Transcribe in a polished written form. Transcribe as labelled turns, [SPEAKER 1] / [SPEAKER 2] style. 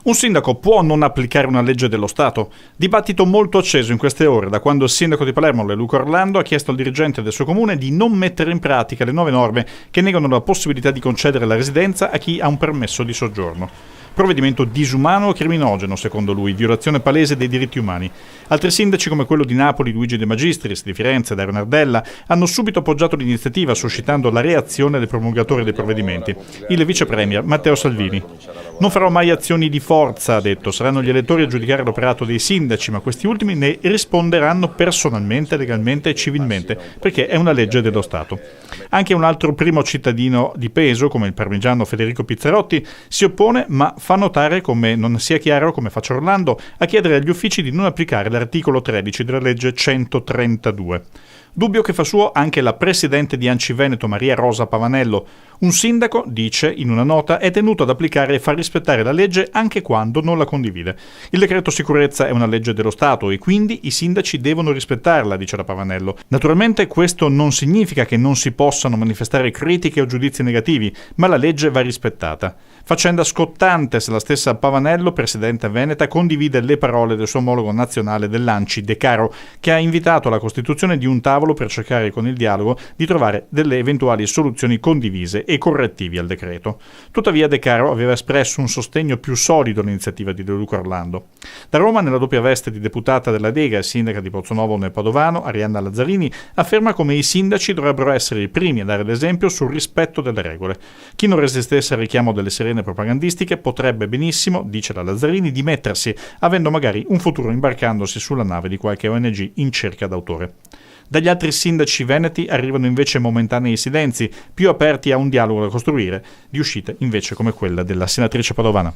[SPEAKER 1] Un sindaco può non applicare una legge dello Stato? Dibattito molto acceso in queste ore, da quando il sindaco di Palermo, Leoluca Orlando, ha chiesto al dirigente del suo comune di non mettere in pratica le nuove norme che negano la possibilità di concedere la residenza a chi ha un permesso di soggiorno. Provvedimento disumano o criminogeno, secondo lui, violazione palese dei diritti umani. Altri sindaci, come quello di Napoli, Luigi De Magistris, di Firenze, Dario Nardella, hanno subito appoggiato l'iniziativa, suscitando la reazione del promulgatore dei provvedimenti, il vice premier Matteo Salvini. Non farò mai azioni di forza, ha detto, saranno gli elettori a giudicare l'operato dei sindaci, ma questi ultimi ne risponderanno personalmente, legalmente e civilmente, perché è una legge dello Stato. Anche un altro primo cittadino di peso, come il parmigiano Federico Pizzarotti, si oppone, ma fa notare come non sia chiaro, come faccia Orlando, a chiedere agli uffici di non applicare l'articolo 13 della legge 132. Dubbio che fa suo anche la presidente di Anci Veneto Maria Rosa Pavanello. Un sindaco, dice in una nota, è tenuto ad applicare e far rispettare la legge anche quando non la condivide. Il decreto sicurezza è una legge dello Stato e quindi i sindaci devono rispettarla, dice la Pavanello. Naturalmente questo non significa che non si possano manifestare critiche o giudizi negativi, ma la legge va rispettata. Faccenda scottante se la stessa Pavanello, presidente veneta, condivide le parole del suo omologo nazionale dell'Anci, De Caro, che ha invitato alla costituzione di un tavolo per cercare con il dialogo di trovare delle eventuali soluzioni condivise e correttivi al decreto. Tuttavia De Caro aveva espresso un sostegno più solido all'iniziativa di Leoluca Orlando. Da Roma, nella doppia veste di deputata della Lega e sindaca di Pozzonuovo nel Padovano, Arianna Lazzarini afferma come i sindaci dovrebbero essere i primi a dare l'esempio sul rispetto delle regole. Chi non resistesse al richiamo delle sirene propagandistiche potrebbe benissimo, dice la Lazzarini, dimettersi, avendo magari un futuro imbarcandosi sulla nave di qualche ONG in cerca d'autore. Dagli altri sindaci veneti arrivano invece momentanei silenzi, più aperti a un dialogo da costruire, di uscite invece come quella della senatrice padovana.